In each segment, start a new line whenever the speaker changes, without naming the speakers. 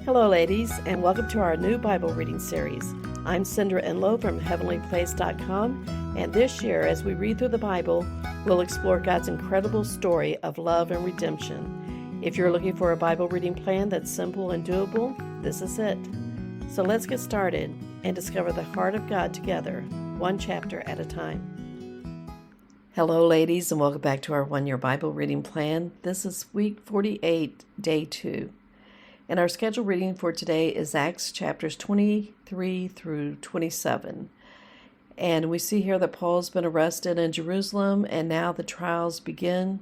Hello, ladies, and welcome to our new Bible reading series. I'm Cindra Enlow from HeavenlyPlace.com, and this year, as we read through the Bible, we'll explore God's incredible story of love and redemption. If you're looking for a Bible reading plan that's simple and doable, this is it. So let's get started and discover the heart of God together, one chapter at a time. Hello, ladies, and welcome back to our one-year Bible reading plan. This is week 48, day 2. And our scheduled reading for today is Acts chapters 23 through 27. And we see here that Paul's been arrested in Jerusalem, and now the trials begin.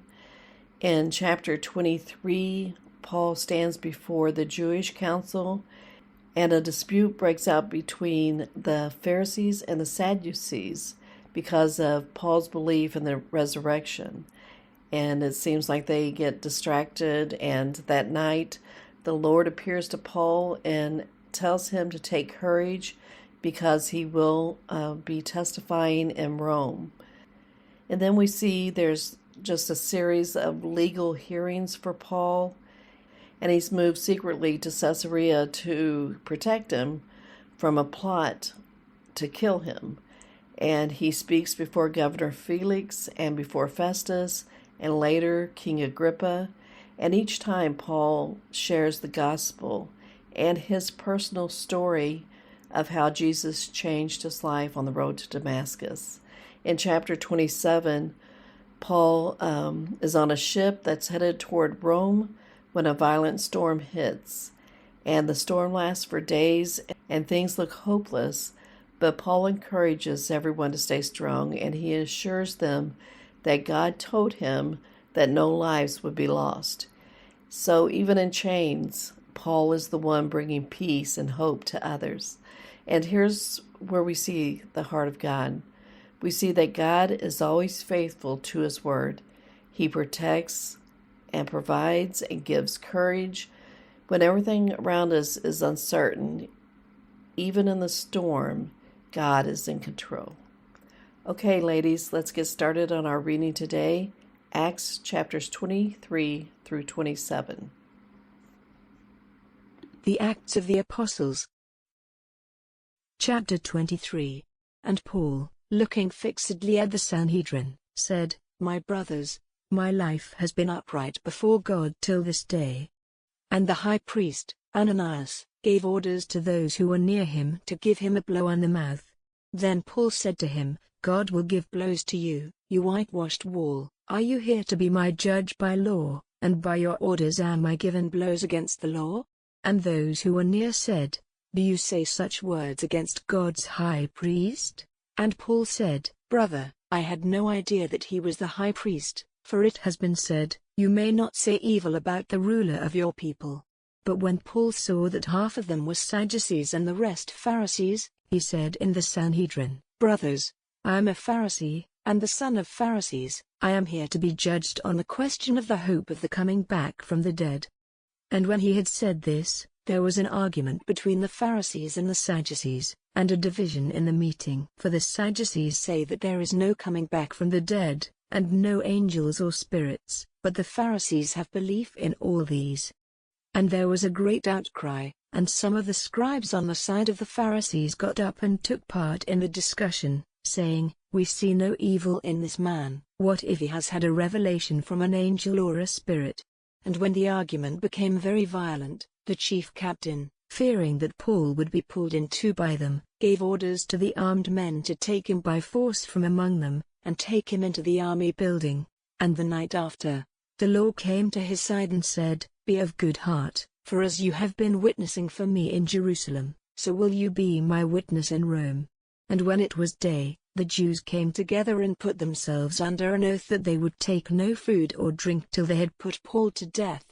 In chapter 23, Paul stands before the Jewish council, and a dispute breaks out between the Pharisees and the Sadducees because of Paul's belief in the resurrection. And it seems like they get distracted, and that night the Lord appears to Paul and tells him to take courage because he will be testifying in Rome. And then we see there's just a series of legal hearings for Paul, and he's moved secretly to Caesarea to protect him from a plot to kill him. And he speaks before Governor Felix and before Festus and later King Agrippa. And each time Paul shares the gospel and his personal story of how Jesus changed his life on the road to Damascus. In chapter 27, Paul is on a ship that's headed toward Rome when a violent storm hits. And the storm lasts for days and things look hopeless, but Paul encourages everyone to stay strong, and he assures them that God told him that no lives would be lost. So even in chains, Paul is the one bringing peace and hope to others. And here's where we see the heart of God. We see that God is always faithful to his word. He protects and provides and gives courage when everything around us is uncertain. Even in the storm, God is in control. Okay, ladies, let's get started on our reading today. Acts chapters 23 through 27.
The Acts of the Apostles. Chapter 23. And Paul, looking fixedly at the Sanhedrin, said, My brothers, my life has been upright before God till this day. And the high priest, Ananias, gave orders to those who were near him to give him a blow on the mouth. Then Paul said to him, God will give blows to you, you whitewashed wall. Are you here to be my judge by law, and by your orders am I given blows against the law? And those who were near said, Do you say such words against God's high priest? And Paul said, Brother, I had no idea that he was the high priest, for it has been said, You may not say evil about the ruler of your people. But when Paul saw that half of them were Sadducees and the rest Pharisees, he said in the Sanhedrin, Brothers, I am a Pharisee, and the son of Pharisees. I am here to be judged on the question of the hope of the coming back from the dead. And when he had said this, there was an argument between the Pharisees and the Sadducees, and a division in the meeting. For the Sadducees say that there is no coming back from the dead, and no angels or spirits, but the Pharisees have belief in all these. And there was a great outcry, and some of the scribes on the side of the Pharisees got up and took part in the discussion, saying, We see no evil in this man. What if he has had a revelation from an angel or a spirit? And when the argument became very violent, the chief captain, fearing that Paul would be pulled in two by them, gave orders to the armed men to take him by force from among them, and take him into the army building. And the night after, the Lord came to his side and said, Be of good heart, for as you have been witnessing for me in Jerusalem, so will you be my witness in Rome. And when it was day, the Jews came together and put themselves under an oath that they would take no food or drink till they had put Paul to death.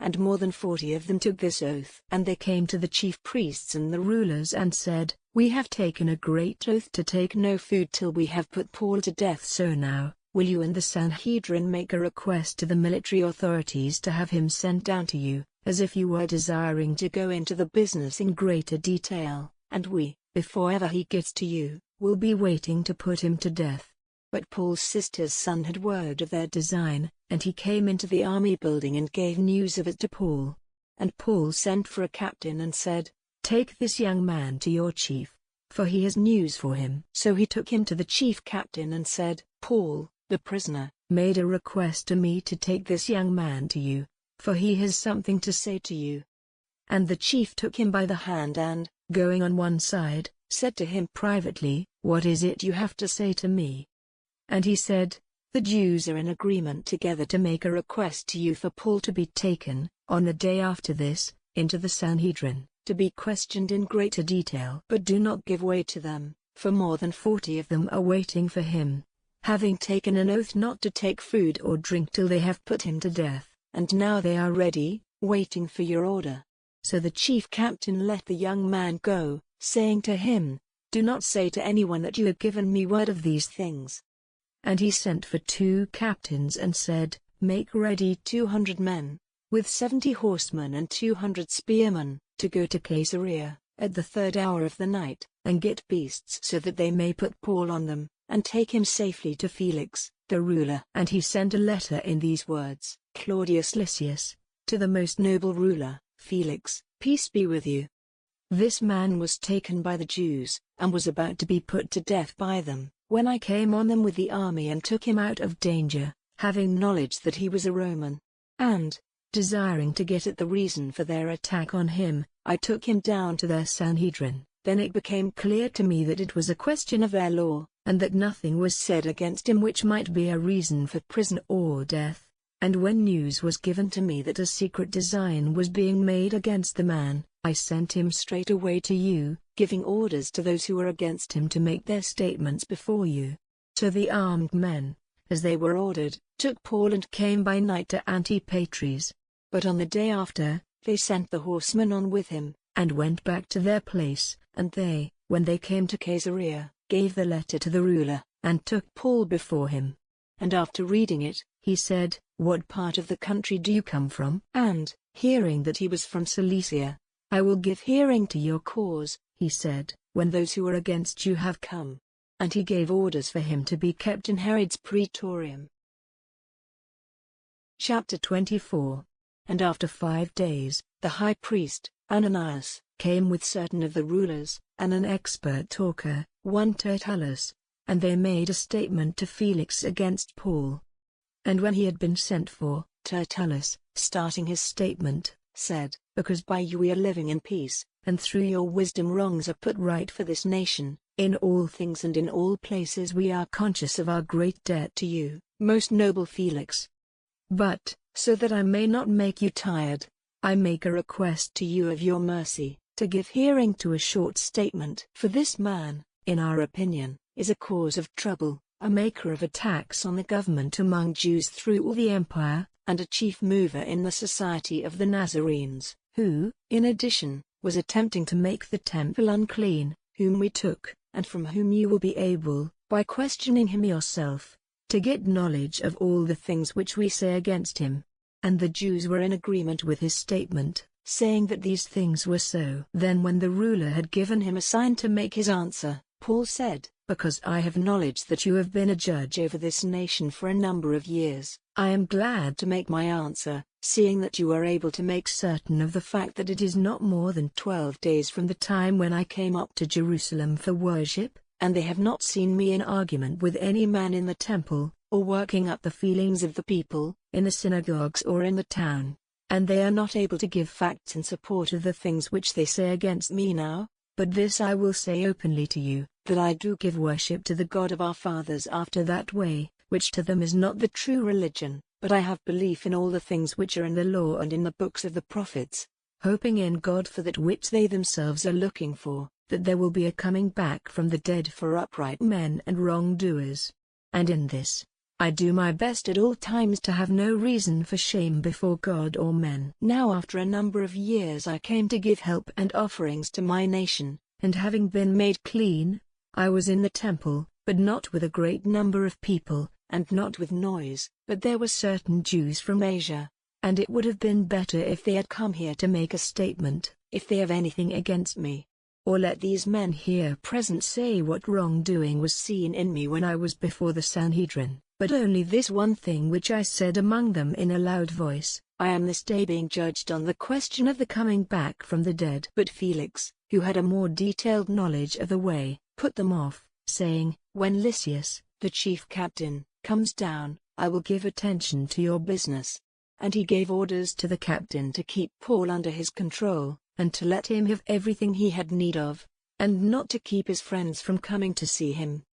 And more than 40 of them took this oath. And they came to the chief priests and the rulers and said, We have taken a great oath to take no food till we have put Paul to death. So now, will you and the Sanhedrin make a request to the military authorities to have him sent down to you, as if you were desiring to go into the business in greater detail, and we, before ever he gets to you, will be waiting to put him to death. But Paul's sister's son had word of their design, and he came into the army building and gave news of it to Paul. And Paul sent for a captain and said, "Take this young man to your chief, for he has news for him." So he took him to the chief captain and said, "Paul, the prisoner, made a request to me to take this young man to you, for he has something to say to you." And the chief took him by the hand and, going on one side, said to him privately, "What is it you have to say to me?" And he said, "The Jews are in agreement together to make a request to you for Paul to be taken, on the day after this, into the Sanhedrin, to be questioned in greater detail. But do not give way to them, for more than 40 of them are waiting for him, having taken an oath not to take food or drink till they have put him to death, and now they are ready, waiting for your order." So the chief captain let the young man go, saying to him, "Do not say to anyone that you have given me word of these things." And he sent for 2 captains and said, "Make ready 200 men, with 70 horsemen and 200 spearmen, to go to Caesarea, at the 3rd hour of the night, and get beasts so that they may put Paul on them, and take him safely to Felix, the ruler." And he sent a letter in these words: "Claudius Lysias, to the most noble ruler, Felix, peace be with you. This man was taken by the Jews, and was about to be put to death by them, when I came on them with the army and took him out of danger, having knowledge that he was a Roman. And, desiring to get at the reason for their attack on him, I took him down to their Sanhedrin. Then it became clear to me that it was a question of their law, and that nothing was said against him which might be a reason for prison or death. And when news was given to me that a secret design was being made against the man, I sent him straight away to you, giving orders to those who were against him to make their statements before you." So the armed men, as they were ordered, took Paul and came by night to Antipatris. But on the day after, they sent the horsemen on with him, and went back to their place. And they, when they came to Caesarea, gave the letter to the ruler, and took Paul before him. And after reading it, he said, "What part of the country do you come from?" And, hearing that he was from Cilicia, "I will give hearing to your cause," he said, "when those who are against you have come." And he gave orders for him to be kept in Herod's praetorium. Chapter 24. And after 5 days, the high priest, Ananias, came with certain of the rulers, and an expert talker, one Tertullus, and they made a statement to Felix against Paul. And when he had been sent for, Tertullus, starting his statement, said, "Because by you we are living in peace, and through your wisdom wrongs are put right for this nation, in all things and in all places we are conscious of our great debt to you, most noble Felix. But, so that I may not make you tired, I make a request to you of your mercy, to give hearing to a short statement. For this man, in our opinion, is a cause of trouble, a maker of attacks on the government among Jews through all the empire, and a chief mover in the society of the Nazarenes, who, in addition, was attempting to make the temple unclean, whom we took, and from whom you will be able, by questioning him yourself, to get knowledge of all the things which we say against him." And the Jews were in agreement with his statement, saying that these things were so. Then when the ruler had given him a sign to make his answer, Paul said, "Because I have knowledge that you have been a judge over this nation for a number of years, I am glad to make my answer, seeing that you are able to make certain of the fact that it is not more than 12 days from the time when I came up to Jerusalem for worship, and they have not seen me in argument with any man in the temple, or working up the feelings of the people, in the synagogues or in the town, and they are not able to give facts in support of the things which they say against me now. But this I will say openly to you, that I do give worship to the God of our fathers after that way, which to them is not the true religion, but I have belief in all the things which are in the law and in the books of the prophets, hoping in God for that which they themselves are looking for, that there will be a coming back from the dead for upright men and wrongdoers. And in this, I do my best at all times to have no reason for shame before God or men. Now after a number of years I came to give help and offerings to my nation, and having been made clean, I was in the temple, but not with a great number of people, and not with noise. But there were certain Jews from Asia, and it would have been better if they had come here to make a statement, if they have anything against me. Or let these men here present say what wrongdoing was seen in me when I was before the Sanhedrin. But only this one thing which I said among them in a loud voice, I am this day being judged on the question of the coming back from the dead." But Felix, who had a more detailed knowledge of the way, put them off, saying, "When Lysias, the chief captain, comes down, I will give attention to your business." And he gave orders to the captain to keep Paul under his control, and to let him have everything he had need of, and not to keep his friends from coming to see him.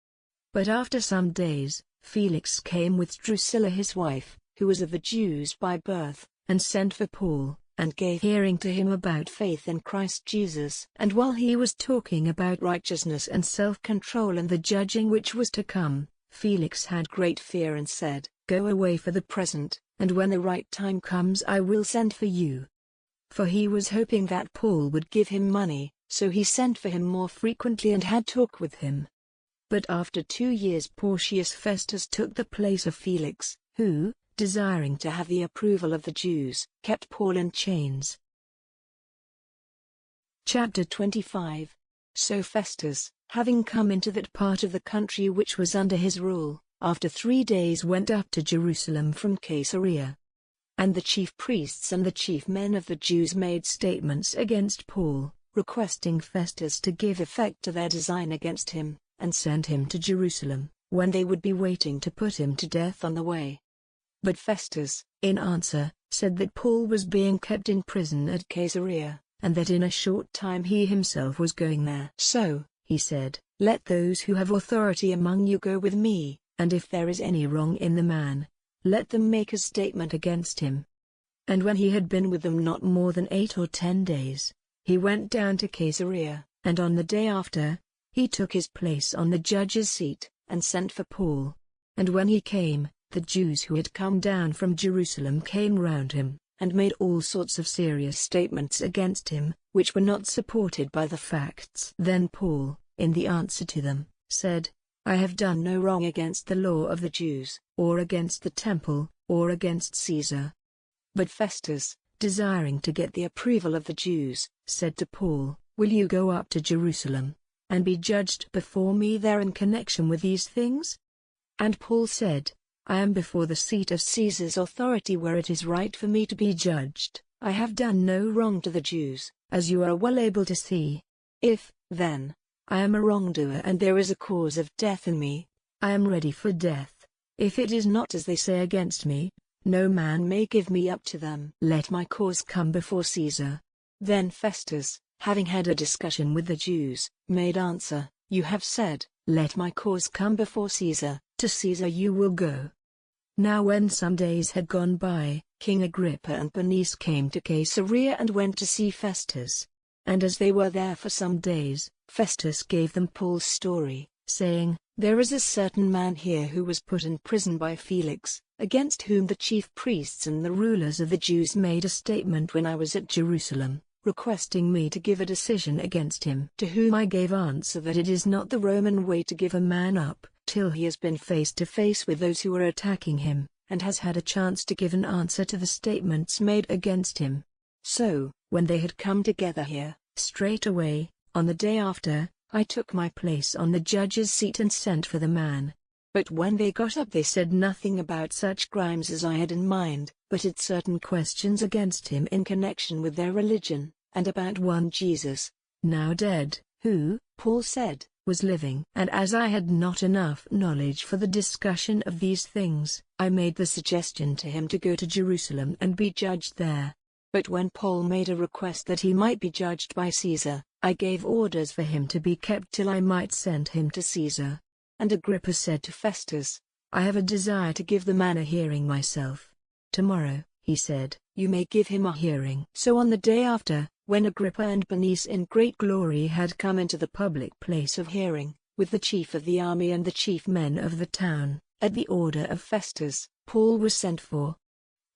But after some days, Felix came with Drusilla his wife, who was of the Jews by birth, and sent for Paul, and gave hearing to him about faith in Christ Jesus. And while he was talking about righteousness and self-control and the judging which was to come, Felix had great fear and said, "Go away for the present, and when the right time comes I will send for you." For he was hoping that Paul would give him money, so he sent for him more frequently and had talk with him. But after 2 years Porcius Festus took the place of Felix, who, desiring to have the approval of the Jews, kept Paul in chains. Chapter 25. So Festus, having come into that part of the country which was under his rule, after 3 days went up to Jerusalem from Caesarea. And the chief priests and the chief men of the Jews made statements against Paul, requesting Festus to give effect to their design against him, and send him to Jerusalem, when they would be waiting to put him to death on the way. But Festus, in answer, said that Paul was being kept in prison at Caesarea, and that in a short time he himself was going there. "So," he said, "let those who have authority among you go with me, and if there is any wrong in the man, let them make a statement against him." And when he had been with them not more than 8 or 10 days, he went down to Caesarea, and on the day after, he took his place on the judge's seat, and sent for Paul. And when he came, the Jews who had come down from Jerusalem came round him, and made all sorts of serious statements against him, which were not supported by the facts. Then Paul, in the answer to them, said, "I have done no wrong against the law of the Jews, or against the temple, or against Caesar." But Festus, desiring to get the approval of the Jews, said to Paul, "Will you go up to Jerusalem, and be judged before me there in connection with these things?" And Paul said, "I am before the seat of Caesar's authority where it is right for me to be judged. I have done no wrong to the Jews, as you are well able to see. If, then, I am a wrongdoer and there is a cause of death in me, I am ready for death. If it is not as they say against me, no man may give me up to them. Let my cause come before Caesar." Then Festus, having had a discussion with the Jews, made answer, "You have said, let my cause come before Caesar, to Caesar you will go." Now when some days had gone by, King Agrippa and Bernice came to Caesarea and went to see Festus. And as they were there for some days, Festus gave them Paul's story, saying, "There is a certain man here who was put in prison by Felix, against whom the chief priests and the rulers of the Jews made a statement when I was at Jerusalem, requesting me to give a decision against him. To whom I gave answer that it is not the Roman way to give a man up, till he has been face to face with those who are attacking him, and has had a chance to give an answer to the statements made against him." So, when they had come together here, straightway, on the day after, I took my place on the judge's seat and sent for the man. But when they got up they said nothing about such crimes as I had in mind, but had certain questions against him in connection with their religion, and about one Jesus, now dead, who, Paul said, was living. And as I had not enough knowledge for the discussion of these things, I made the suggestion to him to go to Jerusalem and be judged there. But when Paul made a request that he might be judged by Caesar, I gave orders for him to be kept till I might send him to Caesar. And Agrippa said to Festus, "I have a desire to give the man a hearing myself." "Tomorrow," he said, "you may give him a hearing." So on the day after, when Agrippa and Bernice in great glory had come into the public place of hearing, with the chief of the army and the chief men of the town, at the order of Festus, Paul was sent for.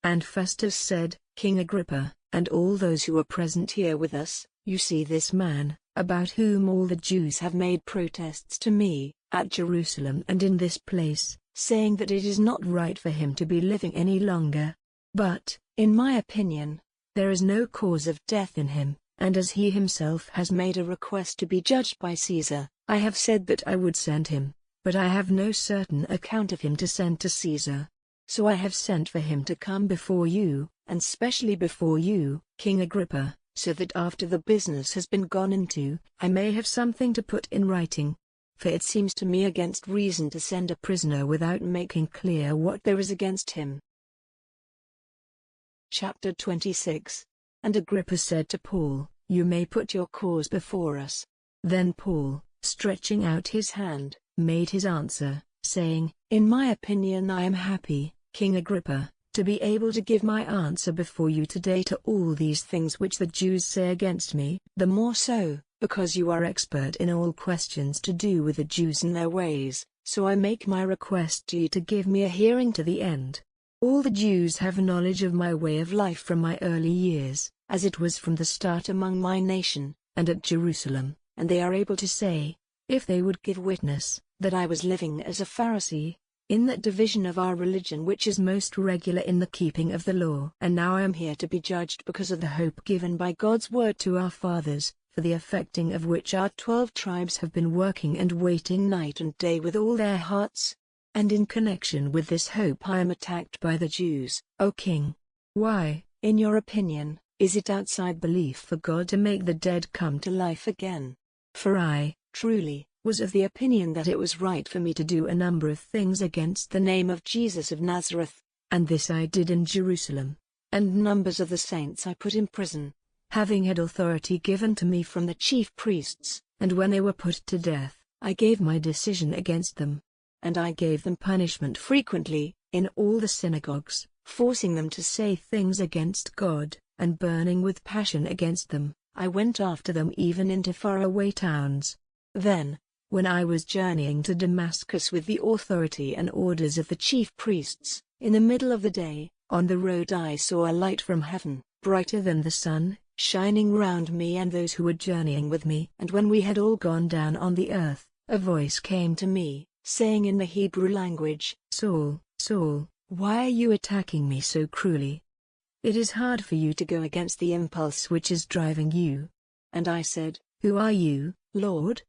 And Festus said, "King Agrippa, and all those who are present here with us, you see this man, about whom all the Jews have made protests to me, at Jerusalem and in this place, saying that it is not right for him to be living any longer. But, in my opinion, there is no cause of death in him, and as he himself has made a request to be judged by Caesar, I have said that I would send him, but I have no certain account of him to send to Caesar. So I have sent for him to come before you, and specially before you, King Agrippa, so that after the business has been gone into, I may have something to put in writing. For it seems to me against reason to send a prisoner without making clear what there is against him. Chapter 26. And Agrippa said to Paul, "You may put your cause before us." Then Paul, stretching out his hand, made his answer, saying, "In my opinion I am happy, King Agrippa, to be able to give my answer before you today to all these things which the Jews say against me, the more so, because you are expert in all questions to do with the Jews and their ways, so I make my request to you to give me a hearing to the end. All the Jews have knowledge of my way of life from my early years, as it was from the start among my nation, and at Jerusalem, and they are able to say, if they would give witness, that I was living as a Pharisee, in that division of our religion which is most regular in the keeping of the law. And now I am here to be judged because of the hope given by God's word to our fathers, for the effecting of which our 12 tribes have been working and waiting night and day with all their hearts. And in connection with this hope I am attacked by the Jews, O King. Why, in your opinion, is it outside belief for God to make the dead come to life again? For I, truly, was of the opinion that it was right for me to do a number of things against the name of Jesus of Nazareth, and this I did in Jerusalem, and numbers of the saints I put in prison, having had authority given to me from the chief priests, and when they were put to death, I gave my decision against them. And I gave them punishment frequently, in all the synagogues, forcing them to say things against God, and burning with passion against them. I went after them even into faraway towns. Then, when I was journeying to Damascus with the authority and orders of the chief priests, in the middle of the day, on the road I saw a light from heaven, brighter than the sun, shining round me and those who were journeying with me. And when we had all gone down on the earth, a voice came to me, saying in the Hebrew language, "Saul, Saul, why are you attacking me so cruelly? It is hard for you to go against the impulse which is driving you." And I said, "Who are you, Lord?"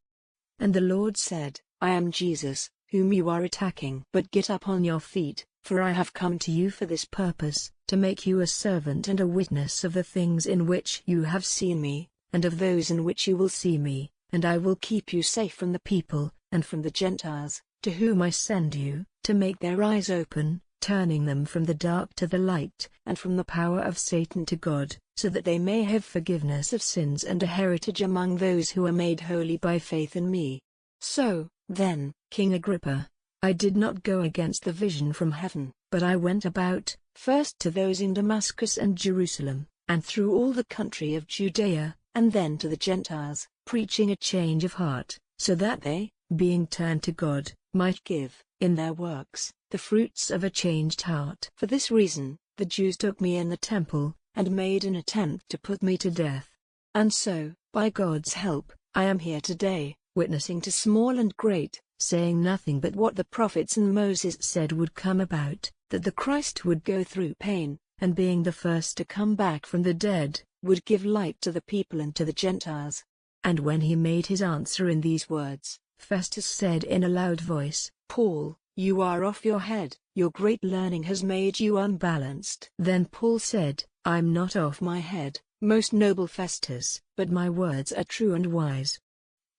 And the Lord said, "I am Jesus, whom you are attacking. But get up on your feet, for I have come to you for this purpose, to make you a servant and a witness of the things in which you have seen me, and of those in which you will see me, and I will keep you safe from the people, and from the Gentiles, to whom I send you, to make their eyes open, turning them from the dark to the light, and from the power of Satan to God, so that they may have forgiveness of sins and a heritage among those who are made holy by faith in me." So, then, King Agrippa, I did not go against the vision from heaven, but I went about, first to those in Damascus and Jerusalem, and through all the country of Judea, and then to the Gentiles, preaching a change of heart, so that they, being turned to God, might give, in their works, the fruits of a changed heart. For this reason, the Jews took me in the temple, and made an attempt to put me to death. And so, by God's help, I am here today, witnessing to small and great, saying nothing but what the prophets and Moses said would come about, that the Christ would go through pain, and being the first to come back from the dead, would give light to the people and to the Gentiles. And when he made his answer in these words, Festus said in a loud voice, "Paul, you are off your head, your great learning has made you unbalanced." Then Paul said, "I'm not off my head, most noble Festus, but my words are true and wise.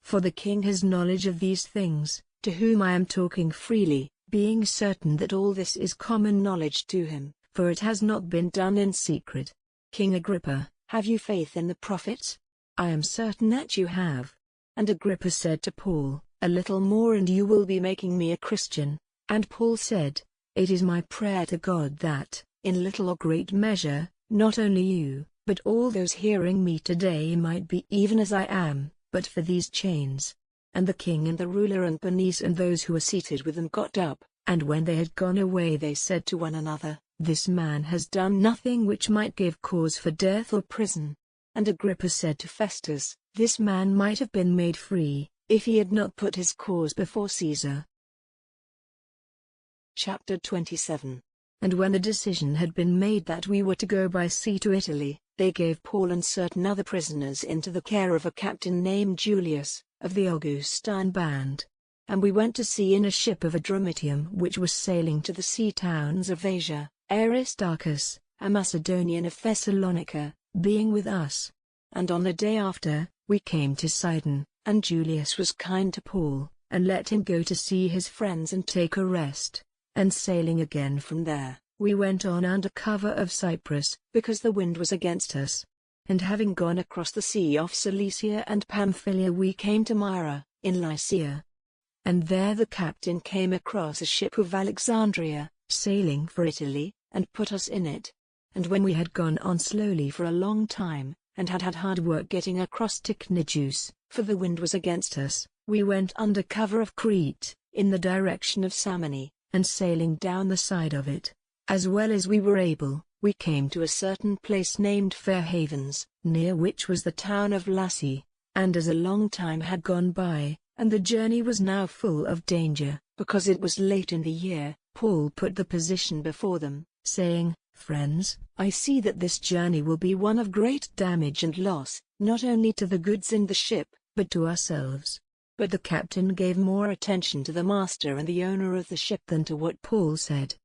For the king has knowledge of these things, to whom I am talking freely, being certain that all this is common knowledge to him, for it has not been done in secret. King Agrippa, have you faith in the prophets? I am certain that you have." And Agrippa said to Paul, "A little more and you will be making me a Christian." And Paul said, "It is my prayer to God that, in little or great measure, not only you, but all those hearing me today might be even as I am, but for these chains." And the king and the ruler and Bernice and those who were seated with them got up, and when they had gone away they said to one another, "This man has done nothing which might give cause for death or prison." And Agrippa said to Festus, "This man might have been made free, if he had not put his cause before Caesar." Chapter 27. And when the decision had been made that we were to go by sea to Italy, they gave Paul and certain other prisoners into the care of a captain named Julius, of the Augustine band. And we went to sea in a ship of Adramyttium which was sailing to the sea towns of Asia. Aristarchus, a Macedonian of Thessalonica, being with us. And on the day after, we came to Sidon, and Julius was kind to Paul, and let him go to see his friends and take a rest. And sailing again from there, we went on under cover of Cyprus, because the wind was against us. And having gone across the sea of Cilicia and Pamphylia, we came to Myra, in Lycia. And there the captain came across a ship of Alexandria, sailing for Italy, and put us in it. And when we had gone on slowly for a long time, and had hard work getting across Tychnidus, for the wind was against us, we went under cover of Crete, in the direction of Samni, and sailing down the side of it, as well as we were able, we came to a certain place named Fair Havens, near which was the town of Lassi. And as a long time had gone by, and the journey was now full of danger, because it was late in the year, Paul put the position before them, saying, "Friends, I see that this journey will be one of great damage and loss, not only to the goods in the ship, but to ourselves." But the captain gave more attention to the master and the owner of the ship than to what Paul said.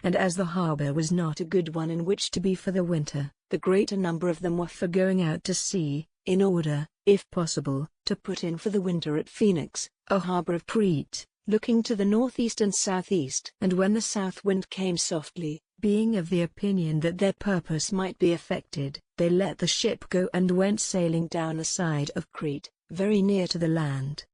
And as the harbor was not a good one in which to be for the winter, the greater number of them were for going out to sea, in order, if possible, to put in for the winter at Phoenix, a harbor of Crete, looking to the northeast and southeast. And when the south wind came softly, being of the opinion that their purpose might be effected, they let the ship go and went sailing down the side of Crete, very near to the land.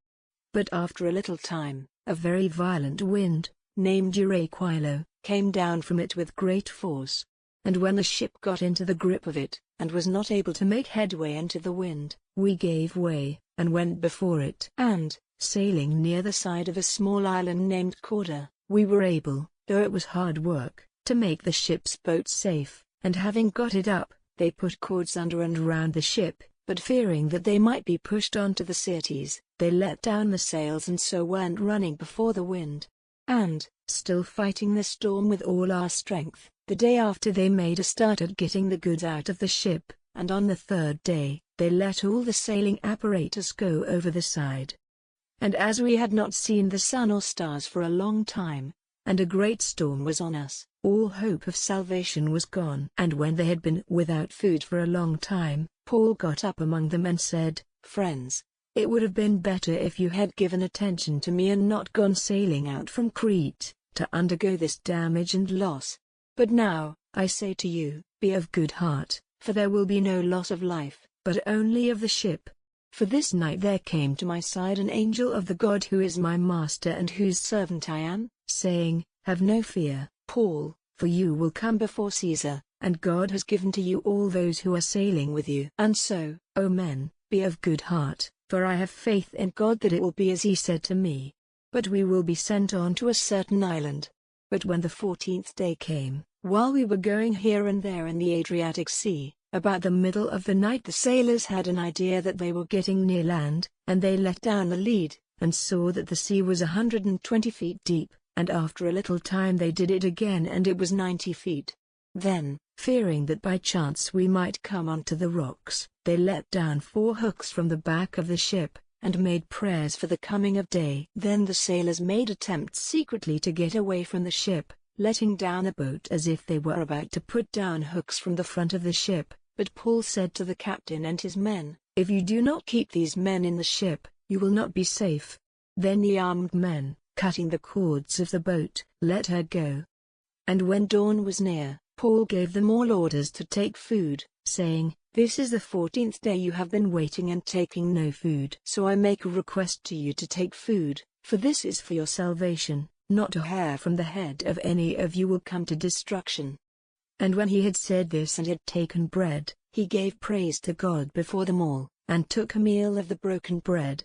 But after a little time, a very violent wind, named Euraquilo, came down from it with great force. And when the ship got into the grip of it, and was not able to make headway into the wind, we gave way, and went before it. And, sailing near the side of a small island named Cauda, we were able, though it was hard work, to make the ship's boat safe. And having got it up, they put cords under and round the ship, but fearing that they might be pushed on to the Syrtes, they let down the sails and so went running before the wind. And, still fighting the storm with all our strength, the day after they made a start at getting the goods out of the ship, and on the third day, they let all the sailing apparatus go over the side. And as we had not seen the sun or stars for a long time, and a great storm was on us, all hope of salvation was gone. And when they had been without food for a long time, Paul got up among them and said, "Friends, it would have been better if you had given attention to me and not gone sailing out from Crete, to undergo this damage and loss. But now, I say to you, be of good heart, for there will be no loss of life, but only of the ship. For this night there came to my side an angel of the God who is my master and whose servant I am, saying, Have no fear, Paul, for you will come before Caesar, and God has given to you all those who are sailing with you. And so, O men, be of good heart, for I have faith in God that it will be as he said to me. But we will be sent on to a certain island." But when the 14th day came, while we were going here and there in the Adriatic Sea, about the middle of the night the sailors had an idea that they were getting near land, and they let down the lead, and saw that the sea was 120 feet deep, and after a little time they did it again and it was 90 feet. Then, fearing that by chance we might come onto the rocks, they let down 4 hooks from the back of the ship, and made prayers for the coming of day. Then the sailors made attempts secretly to get away from the ship, letting down a boat as if they were about to put down hooks from the front of the ship. But Paul said to the captain and his men, "If you do not keep these men in the ship, you will not be safe." Then the armed men, cutting the cords of the boat, let her go. And when dawn was near, Paul gave them all orders to take food, saying, "This is the 14th day you have been waiting and taking no food. So I make a request to you to take food, for this is for your salvation, not a hair from the head of any of you will come to destruction." And when he had said this and had taken bread, he gave praise to God before them all, and took a meal of the broken bread.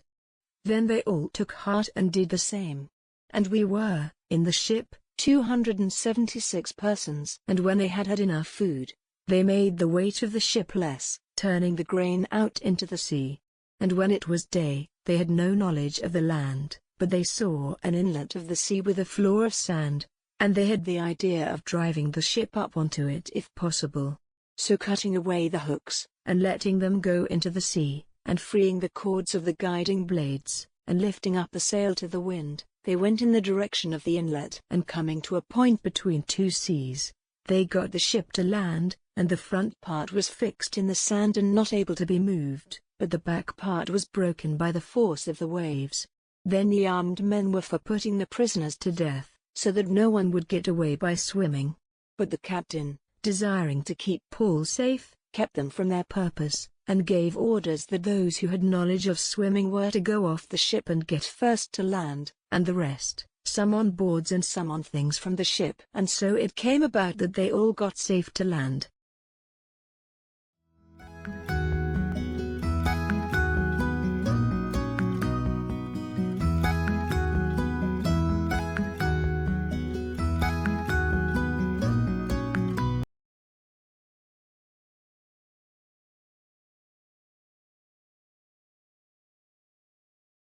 Then they all took heart and did the same. And we were, in the ship, 276 persons. And when they had had enough food, they made the weight of the ship less, turning the grain out into the sea. And when it was day, they had no knowledge of the land, but they saw an inlet of the sea with a floor of sand, and they had the idea of driving the ship up onto it if possible. So cutting away the hooks, and letting them go into the sea, and freeing the cords of the guiding blades, and lifting up the sail to the wind, they went in the direction of the inlet. And coming to a point between 2 seas, They got the ship to land, and the front part was fixed in the sand and not able to be moved, but the back part was broken by the force of the waves. Then the armed men were for putting the prisoners to death, so that no one would get away by swimming. But the captain, desiring to keep Paul safe, kept them from their purpose, and gave orders that those who had knowledge of swimming were to go off the ship and get first to land, and the rest, some on boards and some on things from the ship. And so it came about that they all got safe to land,